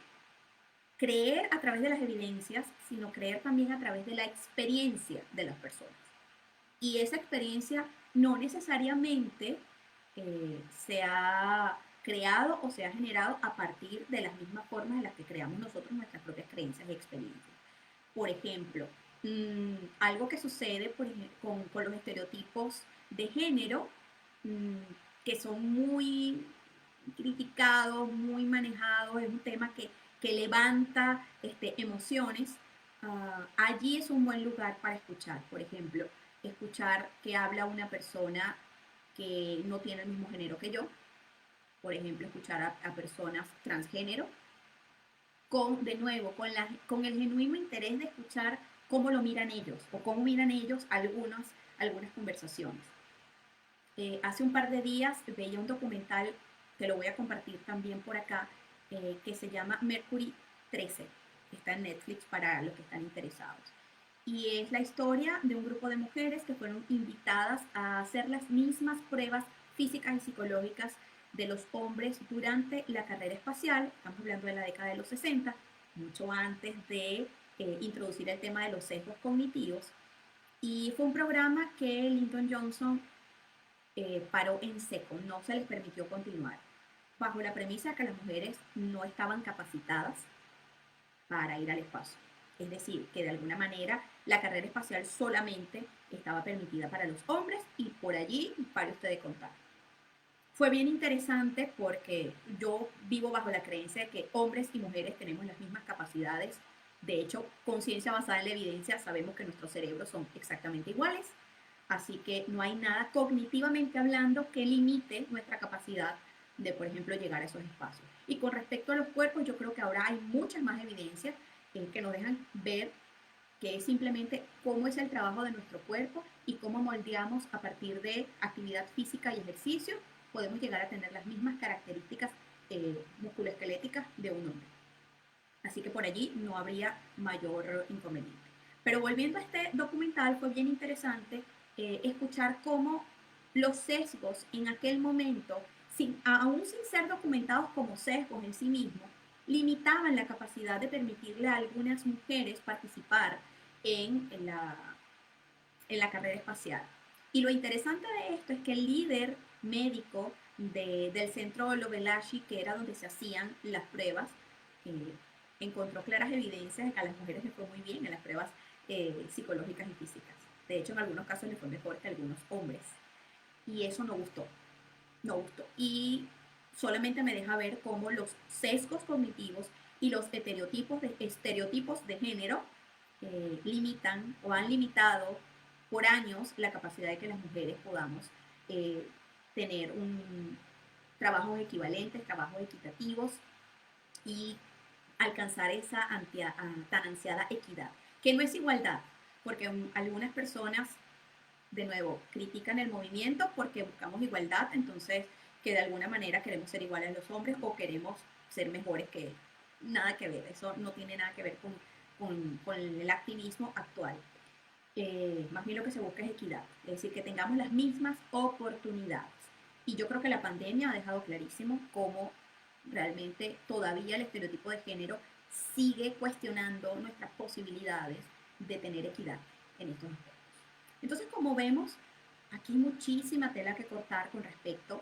creer a través de las evidencias, sino creer también a través de la experiencia de las personas. Y esa experiencia no necesariamente se ha creado o se ha generado a partir de las mismas formas en las que creamos nosotros nuestras propias creencias y experiencias. Por ejemplo, algo que sucede con los estereotipos de género, mmm, que son muy criticados, muy manejados, es un tema que levanta emociones. Allí es un buen lugar para escuchar, por ejemplo, escuchar que habla una persona que no tiene el mismo género que yo, por ejemplo, escuchar a personas transgénero, de nuevo, con el genuino interés de escuchar cómo lo miran ellos o cómo miran ellos algunas conversaciones. Hace un par de días veía un documental que lo voy a compartir también por acá, que se llama Mercury 13. Está en Netflix para los que están interesados. Y es la historia de un grupo de mujeres que fueron invitadas a hacer las mismas pruebas físicas y psicológicas de los hombres durante la carrera espacial. Estamos hablando de la década de los 60, mucho antes de introducir el tema de los sesgos cognitivos. Y fue un programa que Lyndon Johnson paró en seco, no se les permitió continuar, bajo la premisa que las mujeres no estaban capacitadas para ir al espacio. Es decir, que de alguna manera la carrera espacial solamente estaba permitida para los hombres y por allí para usted de contar. Fue bien interesante porque yo vivo bajo la creencia de que hombres y mujeres tenemos las mismas capacidades. De hecho, con ciencia basada en la evidencia sabemos que nuestros cerebros son exactamente iguales. Así que no hay nada cognitivamente hablando que limite nuestra capacidad de, por ejemplo, llegar a esos espacios. Y con respecto a los cuerpos, yo creo que ahora hay muchas más evidencias que nos dejan ver que es simplemente cómo es el trabajo de nuestro cuerpo y cómo moldeamos a partir de actividad física y ejercicio, podemos llegar a tener las mismas características musculoesqueléticas de un hombre. Así que por allí no habría mayor inconveniente. Pero volviendo a este documental, fue bien interesante escuchar cómo los sesgos en aquel momento, aún sin ser documentados como sesgos en sí mismos, limitaban la capacidad de permitirle a algunas mujeres participar en la carrera espacial. Y lo interesante de esto es que el líder médico del centro Lovelashi, que era donde se hacían las pruebas, eh, encontró claras evidencias de que a las mujeres les fue muy bien en las pruebas psicológicas y físicas. De hecho, en algunos casos les fue mejor que a algunos hombres. Y eso no gustó, no gustó. Y solamente me deja ver cómo los sesgos cognitivos y los estereotipos de género limitan o han limitado por años la capacidad de que las mujeres podamos eh, tener trabajos equivalentes, trabajos equitativos y alcanzar esa tan ansiada equidad, que no es igualdad, porque algunas personas, de nuevo, critican el movimiento porque buscamos igualdad, entonces que de alguna manera queremos ser iguales a los hombres o queremos ser mejores que nada que ver, eso no tiene nada que ver con el activismo actual. Más bien lo que se busca es equidad, es decir, que tengamos las mismas oportunidades. Y yo creo que la pandemia ha dejado clarísimo cómo realmente todavía el estereotipo de género sigue cuestionando nuestras posibilidades de tener equidad en estos aspectos. Entonces, como vemos, aquí hay muchísima tela que cortar con respecto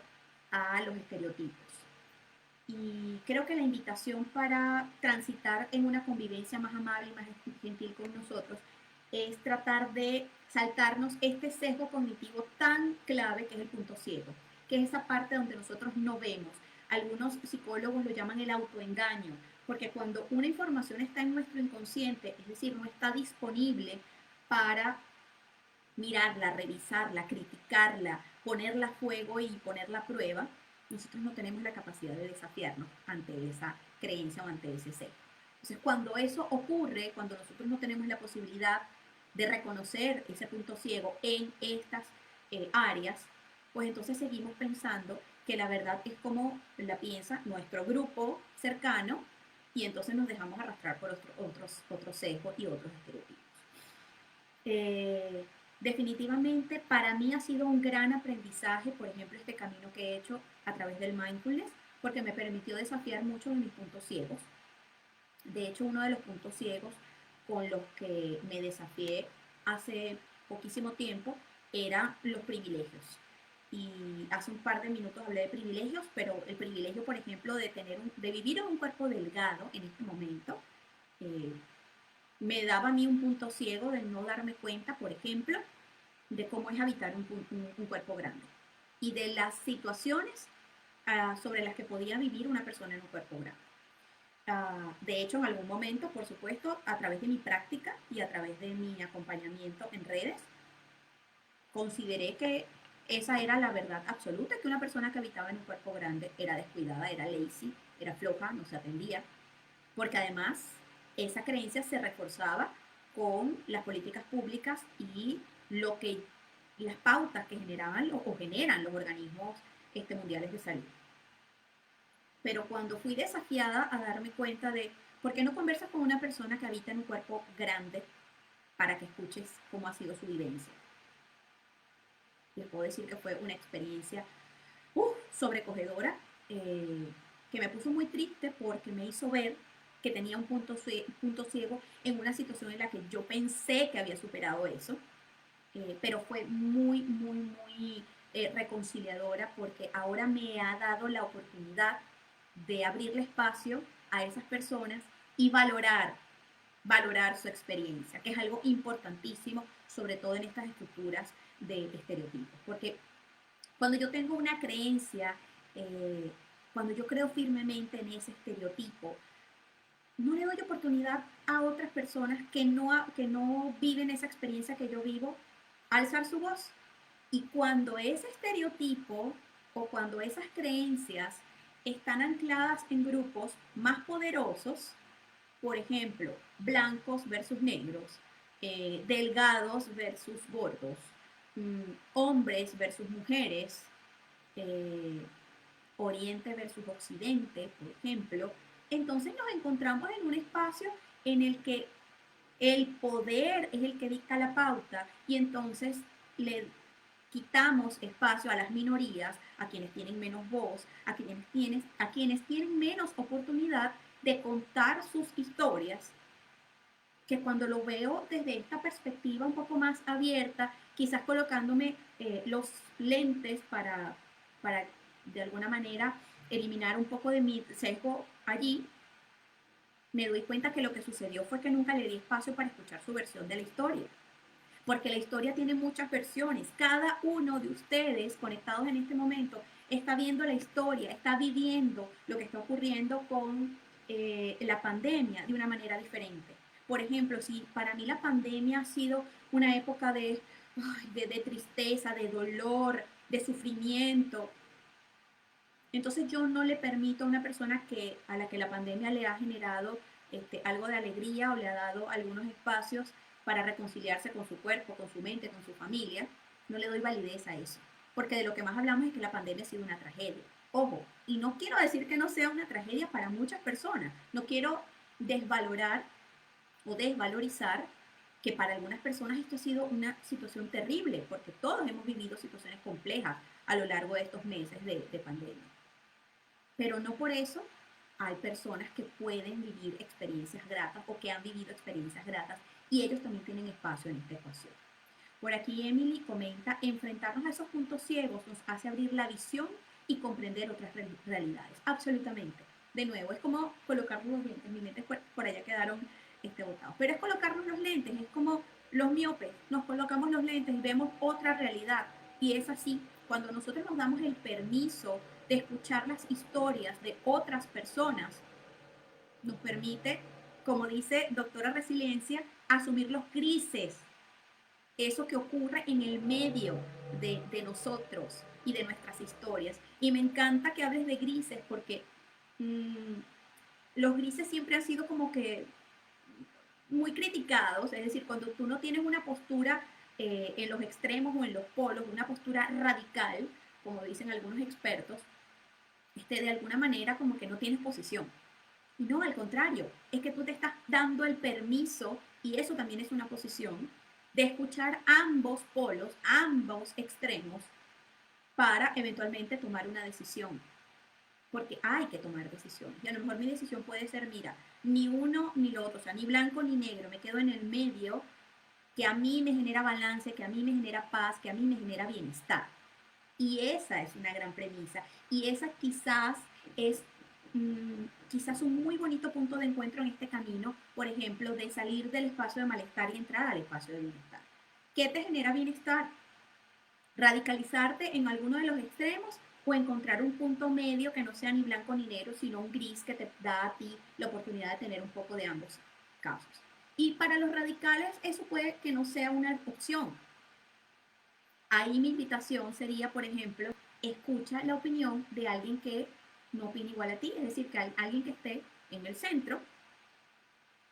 a los estereotipos. Y creo que la invitación para transitar en una convivencia más amable y más gentil con nosotros es tratar de saltarnos este sesgo cognitivo tan clave que es el punto ciego, que es esa parte donde nosotros no vemos. Algunos psicólogos lo llaman el autoengaño, porque cuando una información está en nuestro inconsciente, es decir, no está disponible para mirarla, revisarla, criticarla, ponerla a fuego y ponerla a prueba, nosotros no tenemos la capacidad de desafiarnos ante esa creencia o ante ese ser. Entonces, cuando eso ocurre, cuando nosotros no tenemos la posibilidad de reconocer ese punto ciego en estas áreas, pues entonces seguimos pensando que la verdad es como la piensa nuestro grupo cercano y entonces nos dejamos arrastrar por otros sesgos y otros estereotipos. Eh, Definitivamente para mí ha sido un gran aprendizaje, por ejemplo, este camino que he hecho a través del mindfulness, porque me permitió desafiar muchos de mis puntos ciegos. De hecho, uno de los puntos ciegos con los que me desafié hace poquísimo tiempo eran los privilegios. Y hace un par de minutos hablé de privilegios, pero el privilegio, por ejemplo, de vivir en un cuerpo delgado en este momento, eh, me daba a mí un punto ciego de no darme cuenta, por ejemplo, de cómo es habitar un cuerpo grande y de las situaciones sobre las que podía vivir una persona en un cuerpo grande. De hecho, en algún momento, por supuesto, a través de mi práctica y a través de mi acompañamiento en redes, consideré que esa era la verdad absoluta, que una persona que habitaba en un cuerpo grande era descuidada, era lazy, era floja, no se atendía, porque además esa creencia se reforzaba con las políticas públicas y lo que las pautas que generaban o generan los organismos mundiales de salud. Pero cuando fui desafiada a darme cuenta de por qué no conversas con una persona que habita en un cuerpo grande para que escuches cómo ha sido su vivencia, les puedo decir que fue una experiencia sobrecogedora, eh, que me puso muy triste porque me hizo ver que tenía punto ciego en una situación en la que yo pensé que había superado eso, pero fue muy, muy, muy reconciliadora porque ahora me ha dado la oportunidad de abrirle espacio a esas personas y valorar su experiencia, que es algo importantísimo, sobre todo en estas estructuras de estereotipos, porque cuando yo tengo una creencia, eh, cuando yo creo firmemente en ese estereotipo, no le doy oportunidad a otras personas que no viven esa experiencia que yo vivo a alzar su voz. Y cuando ese estereotipo o cuando esas creencias están ancladas en grupos más poderosos, por ejemplo, blancos versus negros, delgados versus gordos, hombres versus mujeres, eh, Oriente versus Occidente, por ejemplo, entonces nos encontramos en un espacio en el que el poder es el que dicta la pauta y entonces le quitamos espacio a las minorías, a quienes tienen menos voz, a quienes tienen menos oportunidad de contar sus historias, que cuando lo veo desde esta perspectiva un poco más abierta, quizás colocándome los lentes para de alguna manera eliminar un poco de mi sesgo allí, me doy cuenta que lo que sucedió fue que nunca le di espacio para escuchar su versión de la historia. Porque la historia tiene muchas versiones. Cada uno de ustedes conectados en este momento está viendo la historia, está viviendo lo que está ocurriendo con la pandemia de una manera diferente. Por ejemplo, si para mí la pandemia ha sido una época de tristeza, de dolor, de sufrimiento, entonces yo no le permito a una persona a la que la pandemia le ha generado algo de alegría o le ha dado algunos espacios para reconciliarse con su cuerpo, con su mente, con su familia, no le doy validez a eso. Porque de lo que más hablamos es que la pandemia ha sido una tragedia. Ojo, y no quiero decir que no sea una tragedia para muchas personas. No quiero desvalorar o desvalorizar que para algunas personas esto ha sido una situación terrible, porque todos hemos vivido situaciones complejas a lo largo de estos meses de pandemia. Pero no por eso hay personas que pueden vivir experiencias gratas o que han vivido experiencias gratas y ellos también tienen espacio en esta ecuación. Por aquí Emily comenta, enfrentarnos a esos puntos ciegos nos hace abrir la visión y comprender otras realidades. Absolutamente. De nuevo, es como colocarnos los lentes. Mis lentes por allá quedaron botados. Pero es colocarnos los lentes, es como los miopes. Nos colocamos los lentes y vemos otra realidad. Y es así, cuando nosotros nos damos el permiso de escuchar las historias de otras personas, nos permite, como dice doctora Resiliencia, asumir los grises, eso que ocurre en el medio de nosotros y de nuestras historias. Y me encanta que hables de grises porque mmm, los grises siempre han sido como que muy criticados, es decir, cuando tú no tienes una postura en los extremos o en los polos, una postura radical, como dicen algunos expertos, de alguna manera como que no tienes posición. Y no, al contrario, es que tú te estás dando el permiso, y eso también es una posición, de escuchar ambos polos, ambos extremos, para eventualmente tomar una decisión. Porque hay que tomar decisiones. Y a lo mejor mi decisión puede ser, mira, ni uno ni lo otro, o sea, ni blanco ni negro, me quedo en el medio, que a mí me genera balance, que a mí me genera paz, que a mí me genera bienestar. Y esa es una gran premisa. Y esa quizás es quizás un muy bonito punto de encuentro en este camino, por ejemplo, de salir del espacio de malestar y entrar al espacio de bienestar. ¿Qué te genera bienestar? Radicalizarte en alguno de los extremos o encontrar un punto medio que no sea ni blanco ni negro, sino un gris que te da a ti la oportunidad de tener un poco de ambos casos. Y para los radicales eso puede que no sea una opción. Ahí mi invitación sería, por ejemplo, escucha la opinión de alguien que no opine igual a ti, es decir, que alguien que esté en el centro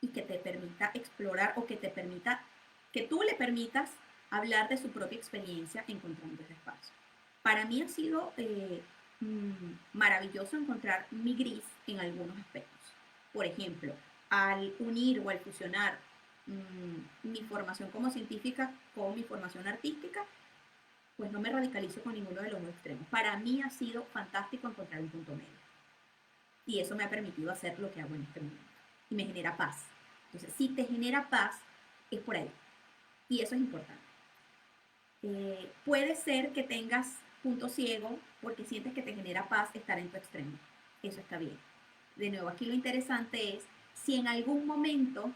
y que te permita explorar o que te permita, que tú le permitas hablar de su propia experiencia encontrando ese espacio. Para mí ha sido maravilloso encontrar mi gris en algunos aspectos. Por ejemplo, al unir o al fusionar mi formación como científica con mi formación artística, pues no me radicalizo con ninguno de los dos extremos. Para mí ha sido fantástico encontrar un punto medio. Y eso me ha permitido hacer lo que hago en este momento. Y me genera paz. Entonces, si te genera paz, es por ahí. Y eso es importante. Puede ser que tengas punto ciego porque sientes que te genera paz estar en tu extremo. Eso está bien. De nuevo, aquí lo interesante es si en algún momento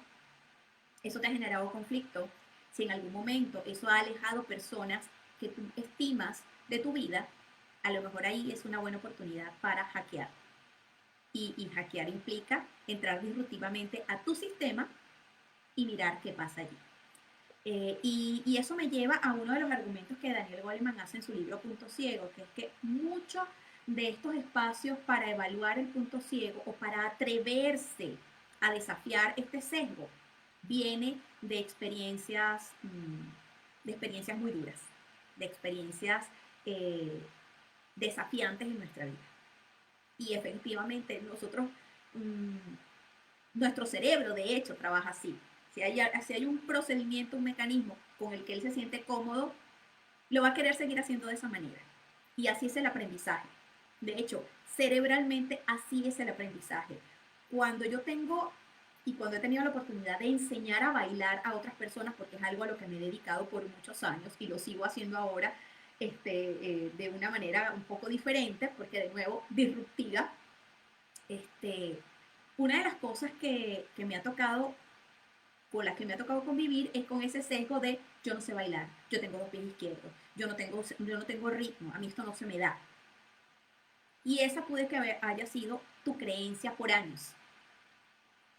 eso te ha generado conflicto, si en algún momento eso ha alejado personas que tú estimas de tu vida, a lo mejor ahí es una buena oportunidad para hackear. Y hackear implica entrar disruptivamente a tu sistema y mirar qué pasa allí. Y eso me lleva a uno de los argumentos que Daniel Goleman hace en su libro Punto Ciego, que es que muchos de estos espacios para evaluar el punto ciego o para atreverse a desafiar este sesgo viene de experiencias muy duras, de experiencias desafiantes en nuestra vida. Y efectivamente nosotros, mmm, nuestro cerebro de hecho trabaja así. Si hay un procedimiento, un mecanismo con el que él se siente cómodo, lo va a querer seguir haciendo de esa manera. Y así es el aprendizaje. De hecho, cerebralmente así es el aprendizaje. Cuando yo tengo y cuando he tenido la oportunidad de enseñar a bailar a otras personas, porque es algo a lo que me he dedicado por muchos años y lo sigo haciendo ahora de una manera un poco diferente, porque de nuevo, disruptiva, una de las cosas que me ha tocado, con las que me ha tocado convivir, es con ese sesgo de yo no sé bailar, yo tengo dos pies izquierdos, yo no tengo ritmo, a mí esto no se me da. Y esa puede que haya sido tu creencia por años.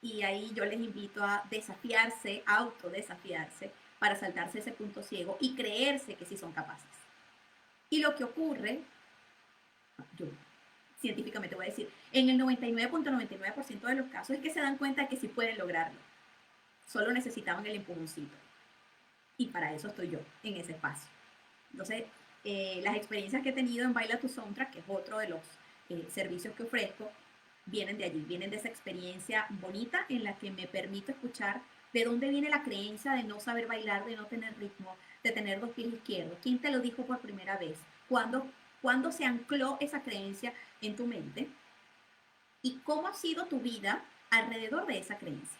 Y ahí yo les invito a desafiarse, autodesafiarse, para saltarse ese punto ciego y creerse que sí son capaces. Y lo que ocurre, yo científicamente voy a decir, en el 99.99% de los casos es que se dan cuenta de que sí pueden lograrlo. Solo necesitaban el empujoncito. Y para eso estoy yo, en ese espacio. Entonces, las experiencias que he tenido en Baila tu Soundtrack, que es otro de los servicios que ofrezco, vienen de allí, vienen de esa experiencia bonita en la que me permito escuchar ¿De dónde viene la creencia de no saber bailar, de no tener ritmo, de tener dos pies izquierdos? ¿Quién te lo dijo por primera vez? ¿Cuándo se ancló esa creencia en tu mente? ¿Y cómo ha sido tu vida alrededor de esa creencia?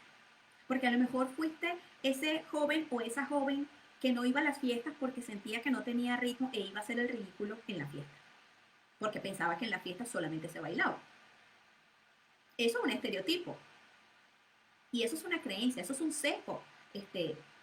Porque a lo mejor fuiste ese joven o esa joven que no iba a las fiestas porque sentía que no tenía ritmo e iba a hacer el ridículo en la fiesta, porque pensaba que en la fiesta solamente se bailaba. Eso es un estereotipo. Y eso es una creencia, eso es un sesgo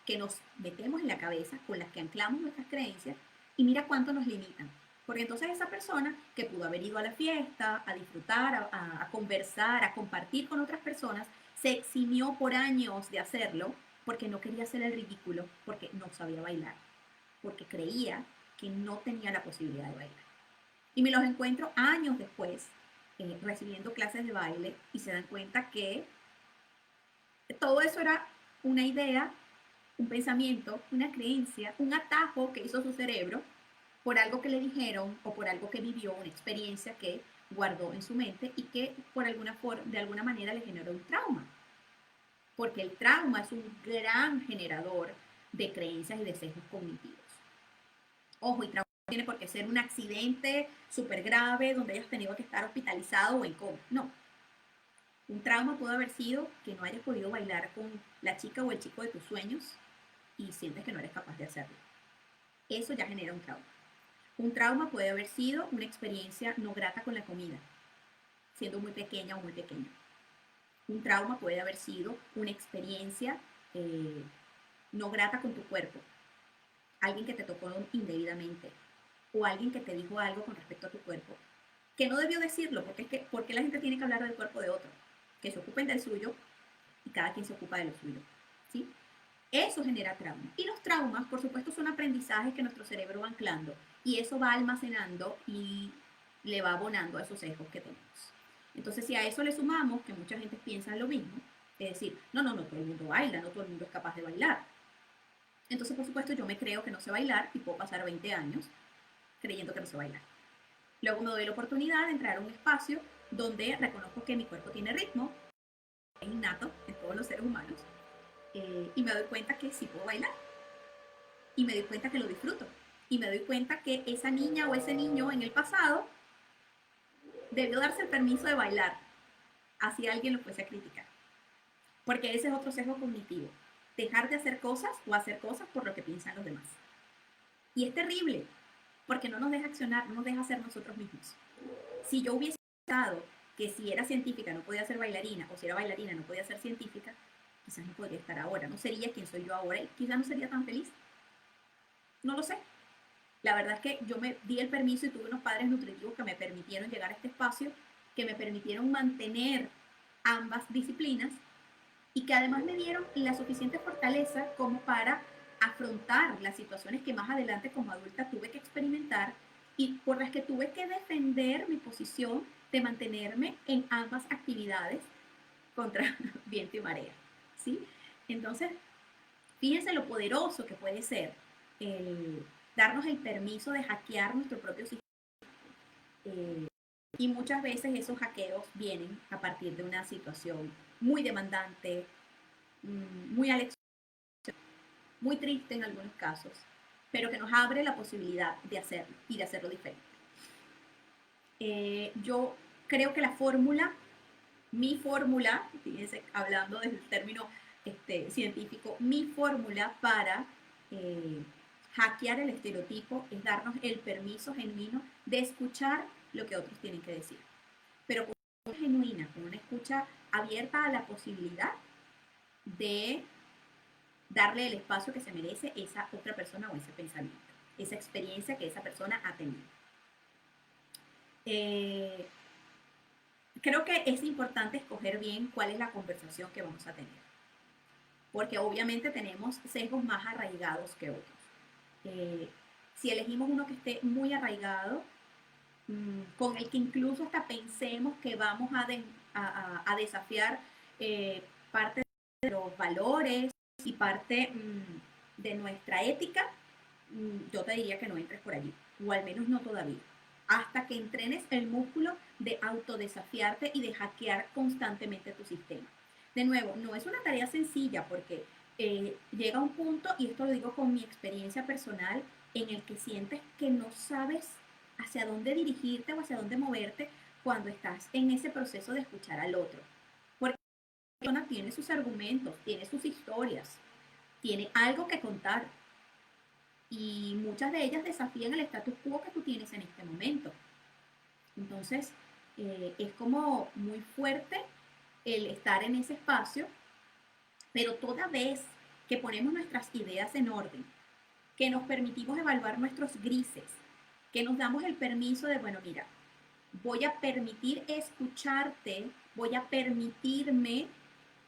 que nos metemos en la cabeza, con las que anclamos nuestras creencias, y mira cuánto nos limitan. Porque entonces esa persona que pudo haber ido a la fiesta, a disfrutar, a conversar, a compartir con otras personas, se eximió por años de hacerlo porque no quería hacer el ridículo, porque no sabía bailar, porque creía que no tenía la posibilidad de bailar. Y me los encuentro años después recibiendo clases de baile y se dan cuenta que todo eso era una idea, un pensamiento, una creencia, un atajo que hizo su cerebro por algo que le dijeron o por algo que vivió, una experiencia que guardó en su mente y que de alguna manera le generó un trauma. Porque el trauma es un gran generador de creencias y de sesgos cognitivos. Ojo, y trauma no tiene por qué ser un accidente súper grave donde hayas tenido que estar hospitalizado o en coma. No, un trauma puede haber sido que no hayas podido bailar con la chica o el chico de tus sueños y sientes que no eres capaz de hacerlo. Eso ya genera un trauma. Un trauma puede haber sido una experiencia no grata con la comida, siendo muy pequeña o muy pequeño. Un trauma puede haber sido una experiencia no grata con tu cuerpo. Alguien que te tocó indebidamente o alguien que te dijo algo con respecto a tu cuerpo que no debió decirlo, porque la gente tiene que hablar del cuerpo de otro, que se ocupen del suyo y cada quien se ocupa de lo suyo, ¿sí? Eso genera trauma. Y los traumas, por supuesto, son aprendizajes que nuestro cerebro va anclando y eso va almacenando y le va abonando a esos sesgos que tenemos. Entonces, si a eso le sumamos que mucha gente piensa lo mismo, es decir, no todo el mundo baila, no todo el mundo es capaz de bailar. Entonces, por supuesto, yo me creo que no sé bailar y puedo pasar 20 años creyendo que no sé bailar. Luego me doy la oportunidad de entrar a un espacio donde reconozco que mi cuerpo tiene ritmo, es innato en todos los seres humanos, y me doy cuenta que sí puedo bailar. Y me doy cuenta que lo disfruto. Y me doy cuenta que esa niña o ese niño en el pasado debió darse el permiso de bailar, así alguien lo fuese a criticar. Porque ese es otro sesgo cognitivo. Dejar de hacer cosas o hacer cosas por lo que piensan los demás. Y es terrible, porque no nos deja accionar, no nos deja ser nosotros mismos. Si yo hubiese pensado que si era científica no podía ser bailarina, o si era bailarina no podía ser científica, quizás no podría estar ahora, no sería quien soy yo ahora y quizás no sería tan feliz. No lo sé. La verdad es que yo me di el permiso y tuve unos padres nutritivos que me permitieron llegar a este espacio, que me permitieron mantener ambas disciplinas y que además me dieron la suficiente fortaleza como para afrontar las situaciones que más adelante como adulta tuve que experimentar y por las que tuve que defender mi posición de mantenerme en ambas actividades contra viento y marea, ¿sí? Entonces, fíjense lo poderoso que puede ser el darnos el permiso de hackear nuestro propio sistema. Y muchas veces esos hackeos vienen a partir de una situación muy demandante, muy aleccionadora, muy triste en algunos casos, pero que nos abre la posibilidad de hacerlo y de hacerlo diferente. Yo creo que mi fórmula, fíjense, hablando desde el término científico, mi fórmula para hackear el estereotipo es darnos el permiso genuino de escuchar lo que otros tienen que decir. Pero con una escucha genuina, con una escucha abierta a la posibilidad de darle el espacio que se merece esa otra persona o ese pensamiento, esa experiencia que esa persona ha tenido. Creo que es importante escoger bien cuál es la conversación que vamos a tener, porque obviamente tenemos sesgos más arraigados que otros. Si elegimos uno que esté muy arraigado, con el que incluso hasta pensemos que vamos a desafiar parte de los valores y parte de nuestra ética, yo te diría que no entres por allí, o al menos no todavía, hasta que entrenes el músculo de autodesafiarte y de hackear constantemente tu sistema. De nuevo, no es una tarea sencilla porque llega un punto, y esto lo digo con mi experiencia personal, en el que sientes que no sabes hacia dónde dirigirte o hacia dónde moverte cuando estás en ese proceso de escuchar al otro. Porque la persona tiene sus argumentos, tiene sus historias, tiene algo que contar, y muchas de ellas desafían el status quo que tú tienes en este momento. Entonces, es como muy fuerte el estar en ese espacio, pero toda vez que ponemos nuestras ideas en orden, que nos permitimos evaluar nuestros grises, que nos damos el permiso de, bueno, mira, voy a permitir escucharte, voy a permitirme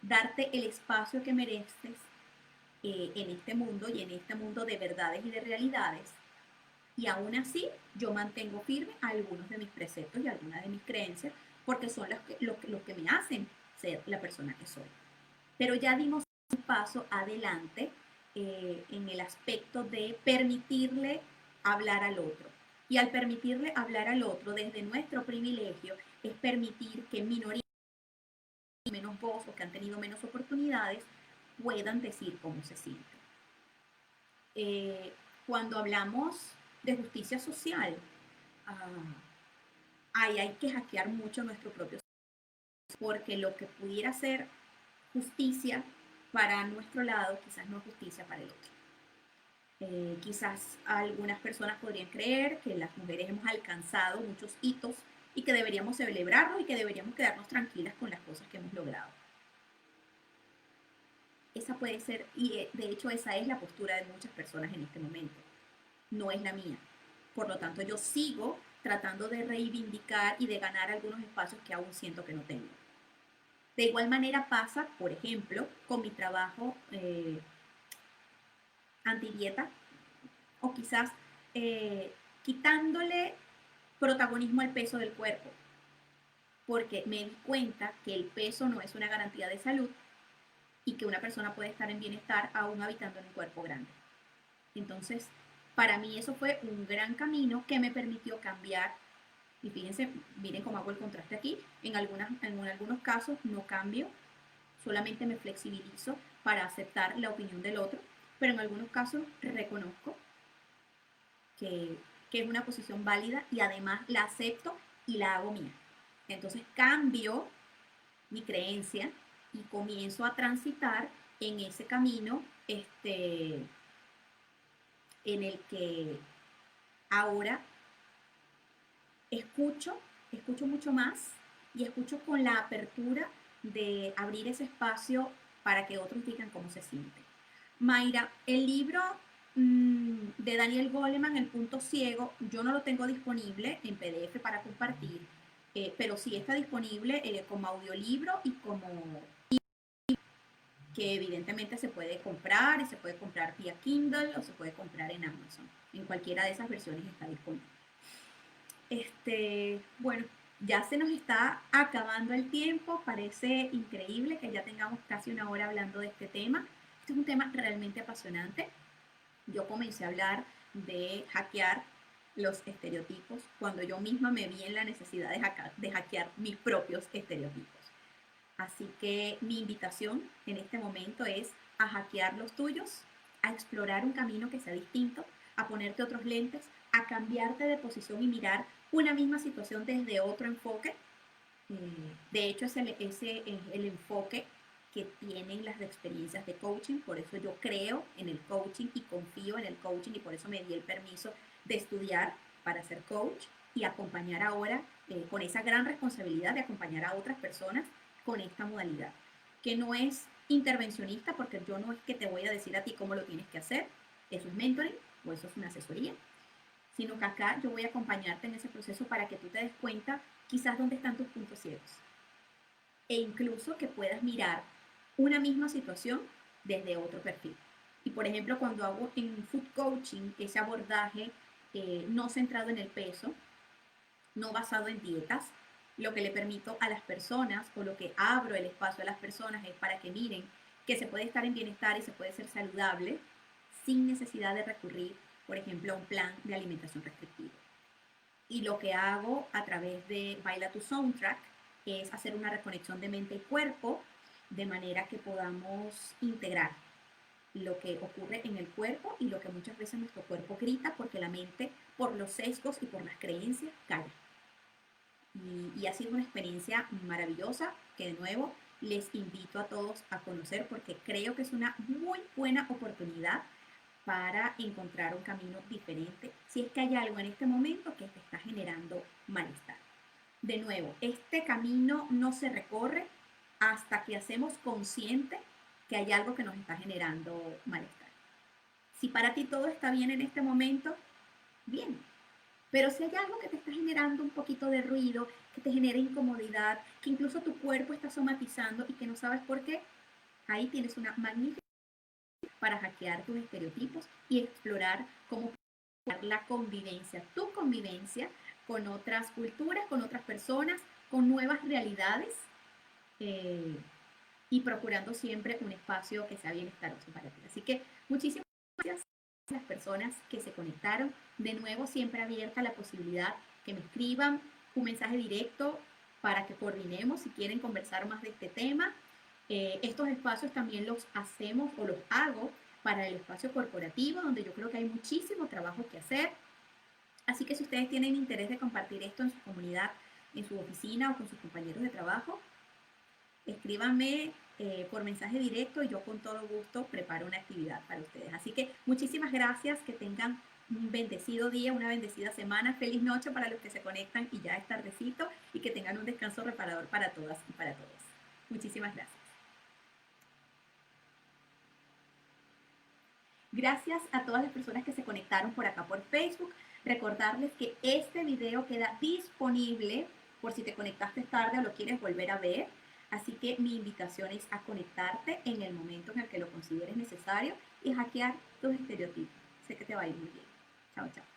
darte el espacio que mereces en este mundo, y en este mundo de verdades y de realidades. Y aún así, yo mantengo firme algunos de mis preceptos y algunas de mis creencias, porque son los que me hacen ser la persona que soy. Pero ya dimos un paso adelante en el aspecto de permitirle hablar al otro. Y al permitirle hablar al otro desde nuestro privilegio, es permitir que minorías menos voz o que han tenido menos oportunidades puedan decir cómo se sienten. Cuando hablamos de justicia social, hay que hackear mucho nuestro propio sistema, porque lo que pudiera ser justicia para nuestro lado quizás no es justicia para el otro. Quizás algunas personas podrían creer que las mujeres hemos alcanzado muchos hitos y que deberíamos celebrarlos y que deberíamos quedarnos tranquilas con las cosas que hemos logrado. Esa puede ser, y de hecho esa es la postura de muchas personas en este momento, no es la mía. Por lo tanto, yo sigo tratando de reivindicar y de ganar algunos espacios que aún siento que no tengo. De igual manera pasa, por ejemplo, con mi trabajo antidieta, o quizás quitándole protagonismo al peso del cuerpo, porque me di cuenta que el peso no es una garantía de salud y que una persona puede estar en bienestar aún habitando en un cuerpo grande. Entonces, para mí eso fue un gran camino que me permitió cambiar. Y fíjense, miren cómo hago el contraste aquí. En algunos casos no cambio, solamente me flexibilizo para aceptar la opinión del otro, pero en algunos casos reconozco que, que es una posición válida y además la acepto y la hago mía. Entonces cambio mi creencia y comienzo a transitar en ese camino en el que ahora escucho, escucho mucho más, y escucho con la apertura de abrir ese espacio para que otros digan cómo se sienten. Mayra, el libro de Daniel Goleman, El punto ciego, yo no lo tengo disponible en PDF para compartir, pero sí está disponible como audiolibro y como que evidentemente se puede comprar, y se puede comprar vía Kindle o se puede comprar en Amazon. En cualquiera de esas versiones está disponible. Bueno, ya se nos está acabando el tiempo, parece increíble que ya tengamos casi una hora hablando de este tema. Este es un tema realmente apasionante. Yo comencé a hablar de hackear los estereotipos cuando yo misma me vi en la necesidad de hackear mis propios estereotipos. Así que mi invitación en este momento es a hackear los tuyos, a explorar un camino que sea distinto, a ponerte otros lentes, a cambiarte de posición y mirar una misma situación desde otro enfoque. De hecho, ese es el enfoque que tienen las experiencias de coaching. Por eso yo creo en el coaching y confío en el coaching, y por eso me di el permiso de estudiar para ser coach y acompañar ahora con esa gran responsabilidad de acompañar a otras personas con esta modalidad, que no es intervencionista, porque yo no es que te voy a decir a ti cómo lo tienes que hacer, eso es mentoring o eso es una asesoría, sino que acá yo voy a acompañarte en ese proceso para que tú te des cuenta quizás dónde están tus puntos ciegos, e incluso que puedas mirar una misma situación desde otro perfil. Y por ejemplo, cuando hago en food coaching ese abordaje no centrado en el peso, no basado en dietas, lo que le permito a las personas, o lo que abro el espacio a las personas, es para que miren que se puede estar en bienestar y se puede ser saludable sin necesidad de recurrir, por ejemplo, a un plan de alimentación restrictivo. Y lo que hago a través de Baila tu Soundtrack es hacer una reconexión de mente y cuerpo, de manera que podamos integrar lo que ocurre en el cuerpo y lo que muchas veces nuestro cuerpo grita porque la mente, por los sesgos y por las creencias, calla. Y ha sido una experiencia maravillosa que de nuevo les invito a todos a conocer porque creo que es una muy buena oportunidad para encontrar un camino diferente si es que hay algo en este momento que te está generando malestar. De nuevo, este camino no se recorre hasta que hacemos consciente que hay algo que nos está generando malestar. Si para ti todo está bien en este momento, bien. Pero si hay algo que te está generando un poquito de ruido, que te genera incomodidad, que incluso tu cuerpo está somatizando y que no sabes por qué, ahí tienes una magnífica para hackear tus estereotipos y explorar cómo la convivencia, tu convivencia con otras culturas, con otras personas, con nuevas realidades eh, y procurando siempre un espacio que sea bienestaroso para ti. Así que muchísimas gracias a las personas que se conectaron. De nuevo, siempre abierta la posibilidad que me escriban un mensaje directo para que coordinemos si quieren conversar más de este tema. Estos espacios también los hacemos o los hago para el espacio corporativo, donde yo creo que hay muchísimo trabajo que hacer. Así que si ustedes tienen interés de compartir esto en su comunidad, en su oficina o con sus compañeros de trabajo, escríbanme por mensaje directo y yo con todo gusto preparo una actividad para ustedes. Así que muchísimas gracias, que tengan un bendecido día, una bendecida semana, feliz noche para los que se conectan y ya es tardecito y que tengan un descanso reparador para todas y para todos. Muchísimas gracias. Gracias a todas las personas que se conectaron por acá por Facebook. Recordarles que este video queda disponible por si te conectaste tarde o lo quieres volver a ver. Así que mi invitación es a conectarte en el momento en el que lo consideres necesario y hackear tus estereotipos. Sé que te va a ir muy bien. Chao, chao.